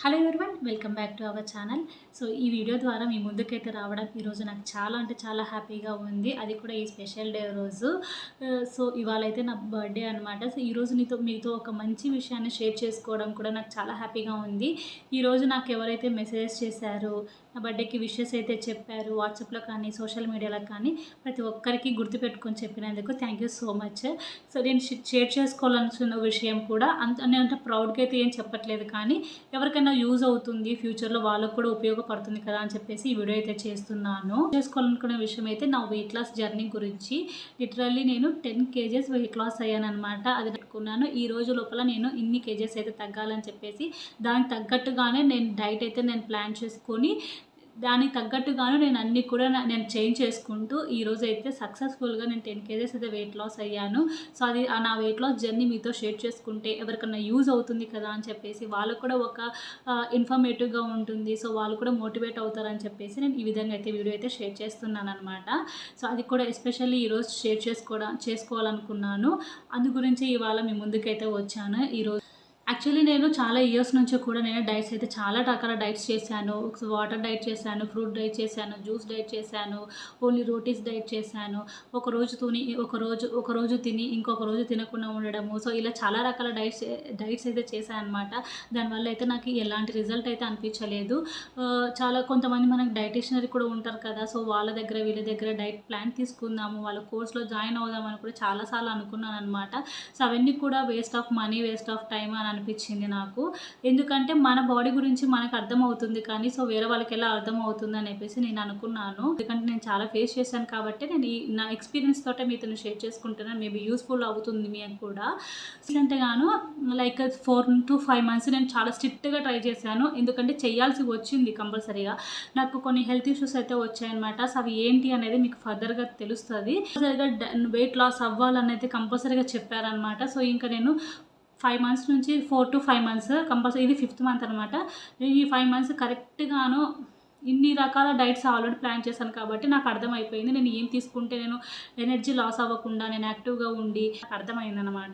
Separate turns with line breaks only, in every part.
Hello everyone, welcome back to our channel. So ఈ video ద్వారా మీ ముందుకైతే రావడం ఈరోజు నాకు చాలా అంటే చాలా హ్యాపీగా ఉంది. అది కూడా ఈ స్పెషల్ డే రోజు. సో ఇవాళ అయితే నా బర్త్డే అనమాట. సో ఈరోజు మీతో ఒక మంచి విషయాన్ని షేర్ చేసుకోవడం కూడా నాకు చాలా హ్యాపీగా ఉంది. ఈరోజు నాకు ఎవరైతే మెసేజెస్ చేశారో, నా బర్త్డేకి విషెస్ అయితే చెప్పారు వాట్సాప్లో కానీ సోషల్ మీడియాలో కానీ, ప్రతి ఒక్కరికి గుర్తుపెట్టుకొని చెప్పినందుకు thank you so much. So నేను షేర్ చేసుకోవాలనుకున్న విషయం కూడా నేను ప్రౌడ్గా అయితే ఏం చెప్పట్లేదు, కానీ ఎవరికైనా యూజ్ అవుతుంది, ఫ్యూచర్లో వాళ్ళకు కూడా ఉపయోగపడుతుంది కదా అని చెప్పేసి ఈ వీడియో అయితే చేస్తున్నాను. చేసుకోవాలనుకునే విషయం అయితే నా వెయిట్ లాస్ జర్నీ గురించి. లిటరల్లీ నేను 10 kgs వెయిట్ లాస్ అయ్యాను అనమాట. అది పెట్టుకున్నాను. ఈ రోజు లోపల నేను ఇన్ని కేజెస్ అయితే తగ్గాలని చెప్పేసి దానికి తగ్గట్టుగానే నేను డైట్ అయితే ప్లాన్ చేసుకొని దానికి తగ్గట్టుగాను నేను అన్నీ కూడా నేను చేంజ్ చేసుకుంటూ ఈరోజు అయితే సక్సెస్ఫుల్గా నేను 10 kgs అయితే వెయిట్ లాస్ అయ్యాను. సో అది నా వెయిట్ లాస్ జర్నీ మీతో షేర్ చేసుకుంటే ఎవరికన్నా యూజ్ అవుతుంది కదా అని చెప్పేసి, వాళ్ళకు కూడా ఒక ఇన్ఫర్మేటివ్గా ఉంటుంది. సో వాళ్ళు కూడా మోటివేట్ అవుతారని చెప్పేసి నేను ఈ విధంగా అయితే వీడియో అయితే షేర్ చేస్తున్నాను అనమాట. సో అది కూడా ఎస్పెషల్లీ ఈరోజు షేర్ చేసుకోవాలనుకున్నాను. అందు గురించి ఇవాళ మీ ముందుకైతే వచ్చాను. ఈరోజు యాక్చువల్లీ నేను చాలా ఇయర్స్ నుంచి కూడా నేను డైట్స్ అయితే చాలా రకాల డైట్స్ చేశాను. వాటర్ డైట్ చేశాను, ఫ్రూట్ డైట్ చేశాను, జ్యూస్ డైట్ చేశాను, ఓన్లీ రోటీస్ డైట్ చేశాను. ఒక రోజు తిని ఇంకొక రోజు తినకుండా ఉండడము. సో ఇలా చాలా రకాల డైట్స్ అయితే చేశాను అనమాట. దానివల్ల అయితే నాకు ఎలాంటి రిజల్ట్ అయితే అనిపించలేదు. చాలా కొంతమంది మనకు డైటిషనరీ కూడా ఉంటారు కదా. సో వాళ్ళ దగ్గర వీళ్ళ దగ్గర డైట్ ప్లాన్ తీసుకుందాము, వాళ్ళ కోర్స్లో జాయిన్ అవుదామని కూడా చాలాసార్లు అనుకున్నాను అనమాట. సో అవన్నీ కూడా waste of money, waste of time అని అనిపించింది నాకు. ఎందుకంటే మన బాడీ గురించి మనకు అర్థమవుతుంది, కానీ సో వేరే వాళ్ళకి ఎలా అర్థమవుతుంది అని చెప్పేసి నేను అనుకున్నాను. ఎందుకంటే నేను చాలా ఫేస్ చేశాను కాబట్టి నేను నా ఎక్స్పీరియన్స్ తోటే మీతో షేర్ చేసుకుంటున్నాను. మేబీ యూస్ఫుల్ అవుతుంది మీకు కూడా. అంతేగాను లైక్ 4 to 5 months నేను చాలా స్ట్రిక్ట్గా ట్రై చేశాను. ఎందుకంటే చేయాల్సి వచ్చింది కంపల్సరీగా. నాకు కొన్ని హెల్త్ ఇష్యూస్ అయితే వచ్చాయన్నమాట. సో అవి ఏంటి అనేది మీకు ఫర్దర్గా తెలుస్తుంది. వెయిట్ లాస్ అవ్వాలనేది కంపల్సరీగా చెప్పారనమాట. సో ఇంకా నేను 5 months నుంచి 4 to 5 months కంపల్సరీ, ఇది 5th month అనమాట. నేను ఈ 5 months కరెక్ట్గాను ఇన్ని రకాల డైట్స్ ఆల్రెడీ ప్లాన్ చేశాను కాబట్టి నాకు అర్థమైపోయింది నేను ఏం తీసుకుంటే నేను ఎనర్జీ లాస్ అవ్వకుండా నేను యాక్టివ్గా ఉండి నాకు అర్థమైందనమాట.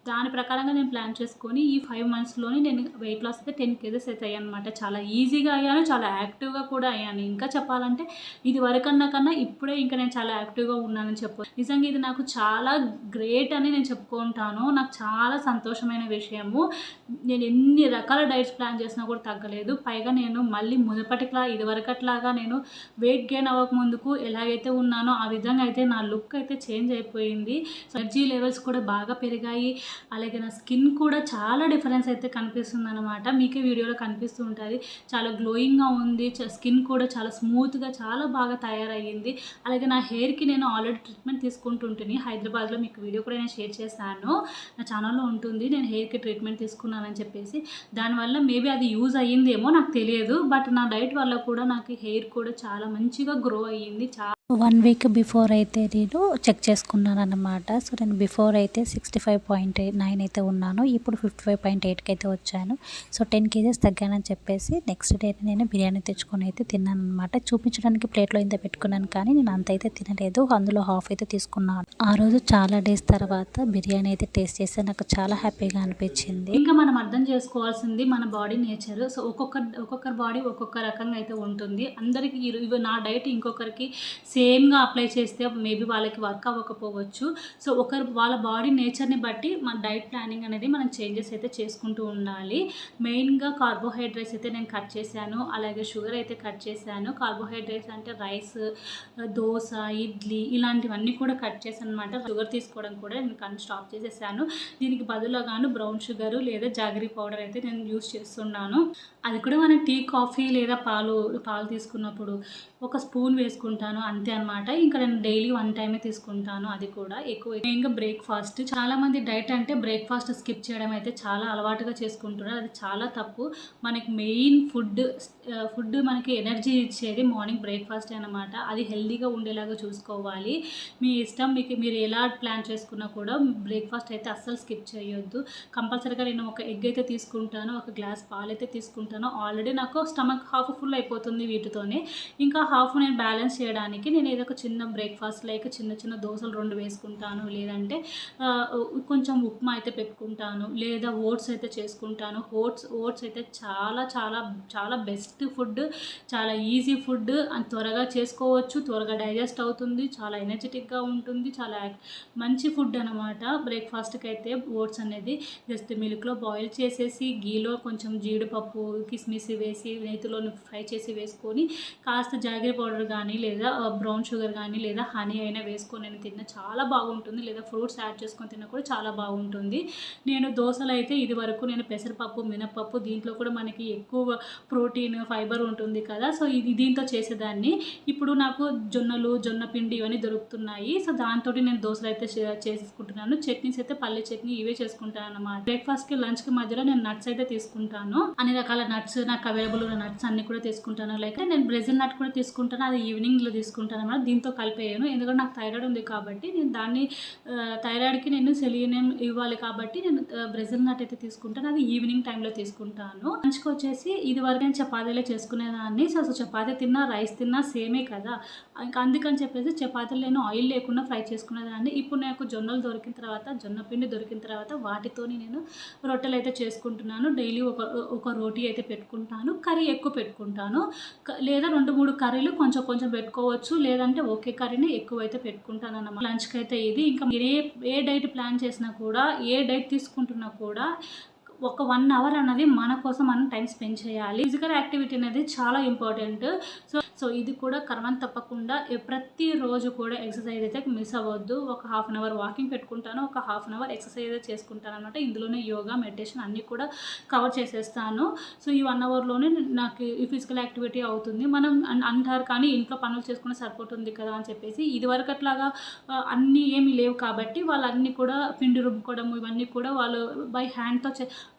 దాని ప్రకారంగా నేను ప్లాన్ చేసుకొని ఈ 5 monthsలోనే నేను వెయిట్ లాస్ అయితే 10 kgs అయితే అయ్యాను అనమాట. చాలా ఈజీగా అయ్యాను, చాలా యాక్టివ్గా కూడా అయ్యాను. ఇంకా చెప్పాలంటే ఇది వరకన్నా ఇప్పుడే ఇంకా నేను చాలా యాక్టివ్గా ఉన్నానని చెప్పు. నిజంగా ఇది నాకు చాలా గ్రేట్ అని నేను చెప్పుకుంటాను. నాకు చాలా సంతోషమైన విషయము. నేను ఎన్ని రకాల డైట్స్ ప్లాన్ చేసినా కూడా తగ్గలేదు. పైగా నేను మళ్ళీ మునుపటిలా ఇదివరకట్లాగా నేను వెయిట్ గెయిన్ అవ్వకముందుకు ఎలాగైతే ఉన్నానో ఆ విధంగా అయితే నా లుక్ అయితే చేంజ్ అయిపోయింది. సో ఎనర్జీ లెవెల్స్ కూడా బాగా పెరిగాయి. అలాగే నా స్కిన్ కూడా చాలా డిఫరెన్స్ అయితే కనిపిస్తుంది అనమాట. మీకే వీడియోలో కనిపిస్తూ ఉంటుంది. చాలా గ్లోయింగ్గా ఉంది. స్కిన్ కూడా చాలా స్మూత్గా చాలా బాగా తయారయ్యింది. అలాగే నా హెయిర్కి నేను ఆల్రెడీ ట్రీట్మెంట్ తీసుకుంటుంటుంది హైదరాబాద్లో. మీకు వీడియో కూడా నేను షేర్ చేశాను, నా ఛానల్లో ఉంటుంది. నేను హెయిర్కి ట్రీట్మెంట్ తీసుకున్నానని చెప్పేసి దానివల్ల మేబీ అది యూజ్ అయ్యిందేమో నాకు తెలియదు. బట్ నా డైట్ వల్ల కూడా నాకు హెయిర్ కూడా చాలా మంచిగా గ్రో అయ్యింది.
1 week బిఫోర్ అయితే నేను చెక్ చేసుకున్నాను అన్నమాట. సో నేను బిఫోర్ అయితే 65.9 అయితే ఉన్నాను. ఇప్పుడు 55.8కి అయితే వచ్చాను. సో 10 kgs తగ్గానని చెప్పేసి నెక్స్ట్ డే నేను బిర్యానీ తెచ్చుకొని అయితే తిన్నాను అనమాట. చూపించడానికి ప్లేట్లో ఇంత పెట్టుకున్నాను, కానీ నేను అంత అయితే తినలేదు. అందులో హాఫ్ అయితే తీసుకున్నాను. ఆ రోజు చాలా డేస్ తర్వాత బిర్యానీ అయితే టేస్ట్ చేస్తే నాకు చాలా హ్యాపీగా అనిపించింది.
ఇంకా మనం అర్థం చేసుకోవాల్సింది మన బాడీ నేచర్. సో ఒక్కొక్కరి బాడీ ఒక్కొక్క రకంగా అయితే ఉంటుంది. అందరికీ నా డైట్ ఇంకొకరికి సేమ్గా అప్లై చేస్తే మేబీ వాళ్ళకి వర్క్ అవ్వకపోవచ్చు. సో వాళ్ళ బాడీ నేచర్ని బట్టి మన డైట్ ప్లానింగ్ అనేది మనం చేంజెస్ అయితే చేసుకుంటూ ఉండాలి. మెయిన్గా కార్బోహైడ్రేట్స్ అయితే నేను కట్ చేశాను. అలాగే షుగర్ అయితే కట్ చేశాను. కార్బోహైడ్రేట్స్ అంటే రైస్, దోశ, ఇడ్లీ ఇలాంటివన్నీ కూడా కట్ చేశాను అనమాట. షుగర్ తీసుకోవడం కూడా నేను స్టాప్ చేసేసాను. దీనికి బదులుగాను బ్రౌన్ షుగర్ లేదా జాగరీ పౌడర్ అయితే నేను యూస్ చేస్తున్నాను. అది కూడా మనం టీ, కాఫీ లేదా పాలు తీసుకున్నప్పుడు ఒక స్పూన్ వేసుకుంటాను అంతే అనమాట. ఇంకా నేను డైలీ 1 టైమే తీసుకుంటాను. అది కూడా ఎక్కువ. ఇంకా బ్రేక్ఫాస్ట్, చాలామంది డైట్ అంటే బ్రేక్ఫాస్ట్ స్కిప్ చేయడం అయితే చాలా అలవాటుగా చేసుకుంటున్నారు. అది చాలా తప్పు. మనకి మెయిన్ ఫుడ్ మనకి ఎనర్జీ ఇచ్చేది మార్నింగ్ బ్రేక్ఫాస్ట్ అనమాట. అది హెల్దీగా ఉండేలాగా చూసుకోవాలి. మీ ఇష్టం, మీరు ఎలా ప్లాన్ చేసుకున్నా కూడా బ్రేక్ఫాస్ట్ అయితే అస్సలు స్కిప్ చేయొద్దు. కంపల్సరీగా నేను ఒక ఎగ్ అయితే తీసుకుంటాను, ఒక గ్లాస్ పాలు అయితే తీసుకుంటాను. ఆల్రెడీ నాకు స్టమక్ హాఫ్ ఫుల్ అయిపోతుంది వీటితోనే. ఇంకా హాఫ్ నేను బ్యాలెన్స్ చేయడానికి నేను ఏదో ఒక చిన్న బ్రేక్ఫాస్ట్ లైక్ చిన్న చిన్న దోశలు 2 వేసుకుంటాను, లేదంటే కొంచెం ఉప్మా అయితే పెట్టుకుంటాను, లేదా ఓట్స్ అయితే చేసుకుంటాను. ఓట్స్ అయితే చాలా చాలా చాలా బెస్ట్ ఫుడ్, చాలా ఈజీ ఫుడ్ అండ్ త్వరగా చేసుకోవచ్చు, త్వరగా డైజెస్ట్ అవుతుంది, చాలా ఎనర్జెటిక్గా ఉంటుంది, చాలా మంచి ఫుడ్ అనమాట. బ్రేక్ఫాస్ట్కి అయితే ఓట్స్ అనేది జస్ట్ మిల్క్లో బాయిల్ చేసేసి గీలో కొంచెం జీడిపప్పు కిస్మిస్ వేసి నేతిలో ఫ్రై చేసి వేసుకొని కాస్త జాగరీ పౌడర్ కానీ లేదా బ్రౌన్ షుగర్ కానీ లేదా హనీ అయినా వేసుకొని నేను తిన్న చాలా బాగుంటుంది, లేదా ఫ్రూట్స్ యాడ్ చేసుకొని తిన్నా కూడా చాలా బాగుంటుంది. నేను దోశలు అయితే ఇది వరకు నేను పెసరపప్పు మినపప్పు దీంట్లో కూడా మనకి ఎక్కువ ప్రోటీన్ ఫైబర్ ఉంటుంది కదా, సో దీంతో చేసేదాన్ని. ఇప్పుడు నాకు జొన్న పిండి ఇవన్నీ దొరుకుతున్నాయి, సో దాంతో నేను దోశలు అయితే చేసుకుంటున్నాను. చట్నీస్ అయితే పల్లి చట్నీ ఇవే చేసుకుంటాను అన్నమాట. బ్రేక్ఫాస్ట్కి లంచ్కి మధ్యలో నేను నట్స్ అయితే తీసుకుంటాను, అన్ని రకాల నట్స్ నాకు అవైలబుల్ ఉన్న నట్స్ అన్ని కూడా తీసుకుంటాను. లైక్ నేను బ్రెజిల్ నట్ కూడా తీసుకుంటాను, అది ఈవినింగ్లో తీసుకుంటాను అన్నమాట. దీంతో కలిపేయను, ఎందుకంటే నాకు థైరాయిడ్ ఉంది కాబట్టి నేను దాన్ని థైరాయిడ్కి నేను సెలీనియం ఇవ్వాలి కాబట్టి నేను బ్రెజిల్ నట్ అయితే తీసుకుంటాను, అది ఈవినింగ్ టైంలో తీసుకుంటాను. లంచ్కి వచ్చేసి ఇది వరకు నేను చపాతీలే చేసుకునేదాన్ని. సో చపాతీ తిన్నా రైస్ తిన్నా సేమే కదా, ఇంకా అందుకని చెప్పేసి చపాతీలు నేను ఆయిల్ లేకుండా ఫ్రై చేసుకునేదాన్ని. ఇప్పుడు నాకు జొన్నలు దొరికిన తర్వాత, జొన్న పిండి దొరికిన తర్వాత వాటితోని నేను రొట్టెలు అయితే చేసుకుంటున్నాను. డైలీ ఒక రోటీ అయితే పెట్టుకుంటాను, కర్రీ ఎక్కువ పెట్టుకుంటాను, లేదా 2-3 కర్రీలు కొంచెం కొంచెం పెట్టుకోవచ్చు, లేదంటే ఒకే కర్రీని ఎక్కువ అయితే పెట్టుకుంటాను అన్నమాట. లంచ్కి అయితే ఇది. ఇంకా మీరు ఏ డైట్ ప్లాన్ చేసినా కూడా, ఏ డైట్ తీసుకుంటున్నా కూడా ఒక 1 అవర్ అన్నది మన కోసం మనం టైం స్పెండ్ చేయాలి. ఫిజికల్ యాక్టివిటీ అనేది చాలా ఇంపార్టెంట్. సో ఇది కూడా క్రమం తప్పకుండా ప్రతిరోజు కూడా ఎక్సర్సైజ్ అయితే మిస్ అవ్వద్దు. ఒక 1/2 అవర్ వాకింగ్ పెట్టుకుంటాను, ఒక 1/2 అవర్ ఎక్సర్సైజ్ అయితే చేసుకుంటాను అనమాట. ఇందులోనే యోగా మెడిటేషన్ అన్నీ కూడా కవర్ చేసేస్తాను. సో ఈ 1 అవర్లోనే నాకు ఈ ఫిజికల్ యాక్టివిటీ అవుతుంది. మనం అంటారు కానీ ఇంట్లో పనులు చేసుకుని సరిపోతుంది కదా అని చెప్పేసి, ఇదివరకు అట్లాగా అన్నీ ఏమీ లేవు కాబట్టి వాళ్ళన్నీ కూడా పిండి రుబ్బుకోవడం ఇవన్నీ కూడా వాళ్ళు బై హ్యాండ్తో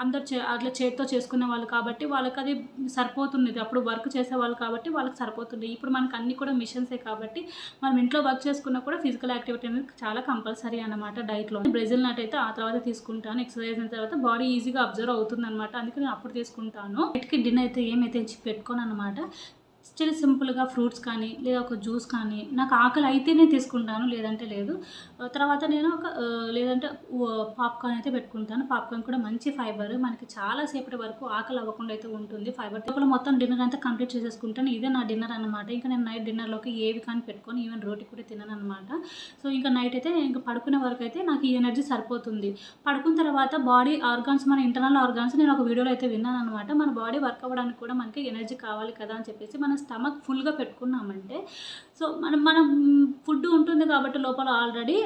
అందరు అట్లా చేతితో చేసుకునే వాళ్ళు కాబట్టి వాళ్ళకి అది సరిపోతున్నది. అప్పుడు వర్క్ చేసేవాళ్ళు కాబట్టి వాళ్ళకి సరిపోతుంది. ఇప్పుడు మనకు అన్నీ కూడా మిషన్సే కాబట్టి మనం ఇంట్లో వర్క్ చేసుకున్నా కూడా ఫిజికల్ యాక్టివిటీ అనేది చాలా కంపల్సరీ అనమాట డైట్లో. బ్రెజిల్ నట్ అయితే ఆ తర్వాత తీసుకుంటాను. ఎక్సర్సైజ్ అయిన తర్వాత బాడీ ఈజీగా అబ్జర్వ్ అవుతుంది అనమాట, అందుకని నేను అప్పుడు తీసుకుంటాను. నైట్కి డిన్నర్ అయితే ఏమైతే పెట్టుకోను అనమాట. స్టిల్ సింపుల్గా ఫ్రూట్స్ కానీ లేదా ఒక జ్యూస్ కానీ, నాకు ఆకలి అయితేనే తీసుకుంటాను, లేదంటే లేదు. తర్వాత నేను లేదంటే పాప్కార్న్ అయితే పెట్టుకుంటాను. పాప్కార్న్ కూడా మంచి ఫైబర్, మనకి చాలా సేపటి వరకు ఆకలి అవ్వకుండా అయితే ఉంటుంది. ఫైబర్ లోపల మొత్తం డిన్నర్ అంతా కంప్లీట్ చేసేసుకుంటాను. ఇదే నా డిన్నర్ అనమాట. ఇంకా నేను నైట్ డిన్నర్లోకి ఏవి కానీ పెట్టుకొని ఈవెన్ రోటీ కూడా తినను అనమాట. సో ఇంకా నైట్ అయితే ఇంకా పడుకునే వరకు అయితే నాకు ఈ ఎనర్జీ సరిపోతుంది. పడుకున్న తర్వాత బాడీ ఆర్గాన్స్, మన ఇంటర్నల్ ఆర్గాన్స్ నేను ఒక వీడియోలో అయితే విన్నాను అనమాట. మన బాడీ వర్క్ అవ్వడానికి కూడా మనకి ఎనర్జీ కావాలి కదా అని చెప్పేసి మన స్టమక్ ఫుల్గా పెట్టుకున్నామంటే, సో మనం ఫుడ్ ఉంటుంది కాబట్టి లోపల ఆల్రెడీ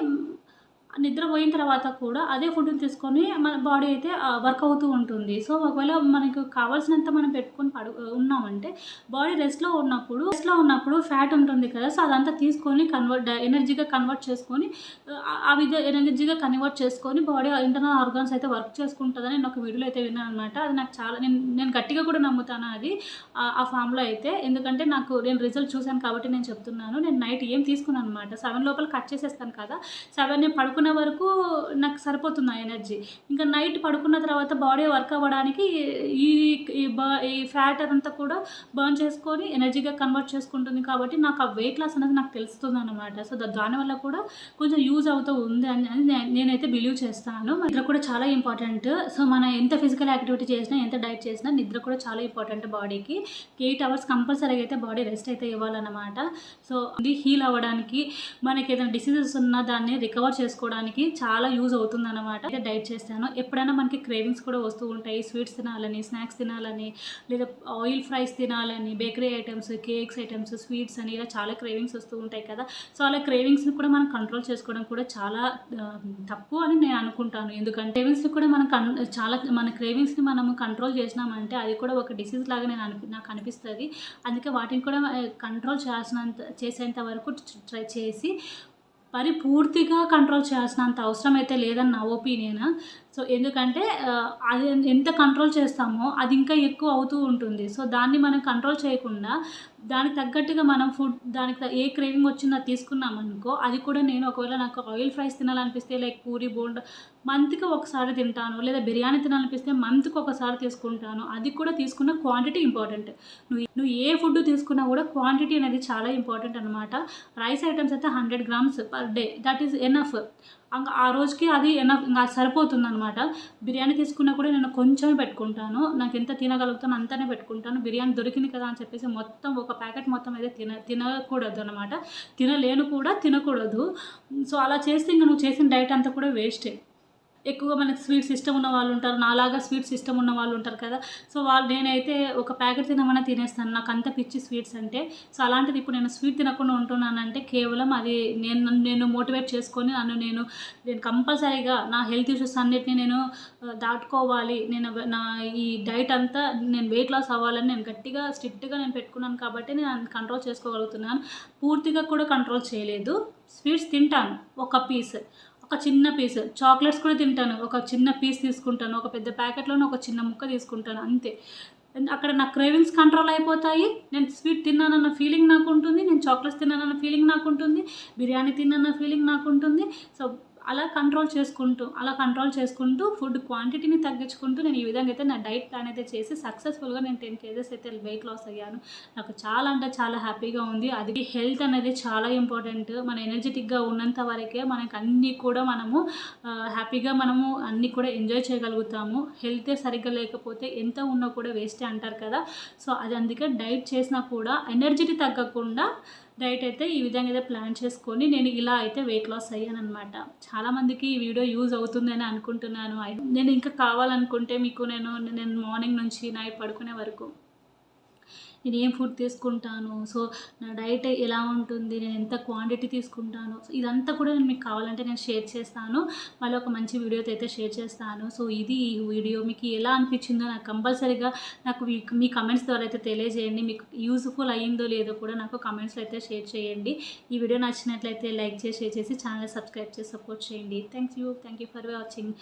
నిద్రపోయిన తర్వాత కూడా అదే ఫుడ్ని తీసుకొని మన బాడీ అయితే వర్క్ అవుతూ ఉంటుంది. సో ఒకవేళ మనకు కావాల్సినంత మనం పెట్టుకొని ఉన్నామంటే బాడీ రెస్ట్లో ఉన్నప్పుడు ఫ్యాట్ ఉంటుంది కదా, సో అదంతా తీసుకొని ఎనర్జీగా కన్వర్ట్ చేసుకొని ఆ విధంగా ఎనర్జీగా కన్వర్ట్ చేసుకొని బాడీ ఇంటర్నల్ ఆర్గాన్స్ అయితే వర్క్ చేసుకుంటుందని నేను ఒక వీడియోలో అయితే విన్నాను అనమాట. అది నాకు చాలా నేను గట్టిగా కూడా నమ్ముతాను అది ఆ ఫామ్లో అయితే, ఎందుకంటే నేను రిజల్ట్ చూశాను కాబట్టి నేను చెప్తున్నాను. నేను నైట్ ఏం తీసుకున్నాను అనమాట. 7 లోపల కట్ చేసేస్తాను కదా, 7 నేను పడుకునే వరకు నాకు సరిపోతుంది ఆ ఎనర్జీ. ఇంకా నైట్ పడుకున్న తర్వాత బాడీ వర్క్ అవ్వడానికి ఈ ఫ్యాట్ అంతా కూడా బర్న్ చేసుకొని ఎనర్జీగా కన్వర్ట్ చేసుకుంటుంది కాబట్టి నాకు ఆ వెయిట్ లాస్ అనేది నాకు తెలుస్తుంది అనమాట. సో దానివల్ల కూడా కొంచెం యూజ్ అవుతూ ఉంది అని నేనైతే బిలీవ్ చేస్తాను. నిద్ర కూడా చాలా ఇంపార్టెంట్. సో మనం ఎంత ఫిజికల్ యాక్టివిటీ చేసినా, ఎంత డైట్ చేసినా నిద్ర కూడా చాలా ఇంపార్టెంట్ బాడీకి. 8 అవర్స్ కంపల్సరీగా అయితే బాడీ రెస్ట్ అయితే ఇవ్వాలన్నమాట. సో ఇది హీల్ అవ్వడానికి, మనకి ఏదైనా డిసీజెస్ ఉన్నా దాన్ని రికవర్ చేసుకోవడానికి చాలా యూజ్ అవుతుంది అనమాట. అయితే డైట్ చేస్తాను. ఎప్పుడైనా మనకి క్రేవింగ్స్ కూడా వస్తూ ఉంటాయి, స్వీట్స్ తినాలని, స్నాక్స్ తినాలని, లేదా ఆయిల్ ఫ్రైస్ తినాలని, bakery items, cakes items, sweets అని ఇలా చాలా క్రేవింగ్స్ వస్తూ ఉంటాయి కదా. సో అలా క్రేవింగ్స్ని కూడా మనం కంట్రోల్ చేసుకోవడం కూడా చాలా తప్పు అని నేను అనుకుంటాను. ఎందుకంటే క్రేవింగ్స్ని కూడా మన క్రేవింగ్స్ని మనం కంట్రోల్ చేసినామంటే అది కూడా ఒక డిసీజ్ లాగా నాకు అనిపిస్తుంది. అందుకే వాటిని కూడా కంట్రోల్ చేసేంత వరకు ట్రై చేసి పూర్తిగా కంట్రోల్ చేయాల్సినంత అవసరం అయితే లేదని నా ఒపీనియన్. సో ఎందుకంటే అది ఎంత కంట్రోల్ చేస్తామో అది ఇంకా ఎక్కువ అవుతూ ఉంటుంది. సో దాన్ని మనం కంట్రోల్ చేయకుండా దానికి తగ్గట్టుగా మనం దానికి ఏ క్రేవింగ్ వచ్చిందో తీసుకున్నాం అనుకో, అది కూడా నేను ఒకవేళ నాకు ఆయిల్ ఫ్రైస్ తినాలనిపిస్తే లైక్ పూరి బోండా మంత్కి ఒకసారి తింటాను, లేదా బిర్యానీ తినాలనిపిస్తే మంత్కి ఒకసారి తీసుకుంటాను. అది కూడా తీసుకున్న క్వాంటిటీ ఇంపార్టెంట్. నువ్వు ఏ ఫుడ్ తీసుకున్నా కూడా క్వాంటిటీ అనేది చాలా ఇంపార్టెంట్ అనమాట. రైస్ ఐటమ్స్ అయితే 100 grams per day, that is enough. ఇంకా ఆ రోజుకి అది ఎనఫ్, ఇంకా సరిపోతుందనమాట. బిర్యానీ తీసుకున్నా కూడా నేను కొంచెమే పెట్టుకుంటాను. నాకు ఎంత తినగలుగుతానో అంతనే పెట్టుకుంటాను. బిర్యానీ దొరికింది కదా అని చెప్పేసి మొత్తం ఒక ప్యాకెట్ మొత్తం అయితే తినకూడదు అనమాట. తినలేను కూడా, తినకూడదు. సో అలా చేస్తే ఇంక నువ్వు చేసిన డైట్ అంతా కూడా వేస్టే. ఎక్కువగా మనకి స్వీట్స్ ఇష్టం ఉన్న వాళ్ళు ఉంటారు, నాలాగా స్వీట్స్ ఇష్టం ఉన్న వాళ్ళు ఉంటారు కదా. సో నేనైతే ఒక ప్యాకెట్ తినమన్నా తినేస్తాను, నాకు అంత పిచ్చి స్వీట్స్ అంటే. సో అలాంటిది ఇప్పుడు నేను స్వీట్ తినకుండా ఉంటున్నానంటే కేవలం అది నేను మోటివేట్ చేసుకొని నేను కంపల్సరీగా నా హెల్త్ ఇష్యూస్ అన్నిటిని నేను దాటుకోవాలి, నా ఈ డైట్ అంతా నేను వెయిట్ లాస్ అవ్వాలని నేను గట్టిగా స్ట్రిక్ట్గా నేను పెట్టుకున్నాను కాబట్టి నేను కంట్రోల్ చేసుకోగలుగుతున్నాను. పూర్తిగా కూడా కంట్రోల్ చేయలేదు. స్వీట్స్ తింటాను, ఒక పీస్, ఒక చిన్న పీస్. చాక్లెట్స్ కూడా తింటాను, ఒక చిన్న పీస్ తీసుకుంటాను. ఒక పెద్ద ప్యాకెట్లోనే ఒక చిన్న ముక్క తీసుకుంటాను అంతే. అక్కడ నా క్రేవింగ్స్ కంట్రోల్ అయిపోతాయి. నేను స్వీట్ తిన్నానన్న ఫీలింగ్ నాకు ఉంటుంది, నేను చాక్లెట్స్ తిన్నానన్న ఫీలింగ్ నాకు ఉంటుంది, బిర్యానీ తిన్నానన్న ఫీలింగ్ నాకు ఉంటుంది. సో అలా కంట్రోల్ చేసుకుంటూ ఫుడ్ క్వాంటిటీని తగ్గించుకుంటూ నేను ఈ విధంగా అయితే నా డైట్ ప్లాన్ అయితే చేసి సక్సెస్ఫుల్గా నేను 10 kgs అయితే వెయిట్ లాస్ అయ్యాను. నాకు చాలా అంటే చాలా హ్యాపీగా ఉంది. అది హెల్త్ అనేది చాలా ఇంపార్టెంట్. మన ఎనర్జెటిక్గా ఉన్నంత వరకే మనకి అన్నీ కూడా మనము హ్యాపీగా మనము అన్నీ కూడా ఎంజాయ్ చేయగలుగుతాము. హెల్తే సరిగ్గా లేకపోతే ఎంత ఉన్నా కూడా వేస్టే అంటారు కదా. సో అది అందుకే డైట్ చేసినా కూడా ఎనర్జీని తగ్గకుండా డైట్ అయితే ఈ విధంగా అయితే ప్లాన్ చేసుకొని నేను ఇలా అయితే వెయిట్ లాస్ అయ్యాననమాట. చాలామందికి ఈ వీడియో యూజ్ అవుతుందని అనుకుంటున్నాను. నేను ఇంకా కావాలనుకుంటే మీకు నేను మార్నింగ్ నుంచి నైట్ పడుకునే వరకు నేను ఏం ఫుడ్ తీసుకుంటాను, సో నా డైట్ ఎలా ఉంటుంది, నేను ఎంత క్వాంటిటీ తీసుకుంటాను, సో ఇదంతా కూడా నేను మీకు కావాలంటే నేను షేర్ చేస్తాను. మళ్ళీ ఒక మంచి వీడియోతో అయితే షేర్ చేస్తాను. సో ఇది ఈ వీడియో మీకు ఎలా అనిపించిందో నాకు కంపల్సరీగా నాకు మీ కమెంట్స్ ద్వారా అయితే తెలియజేయండి. మీకు యూజ్ఫుల్ అయ్యిందో లేదో కూడా నాకు కమెంట్స్లో అయితే షేర్ చేయండి. ఈ వీడియో నచ్చినట్లయితే లైక్ చేసి, షేర్ చేసి, ఛానల్ సబ్స్క్రైబ్ చేసి సపోర్ట్ చేయండి. Thank you for watching.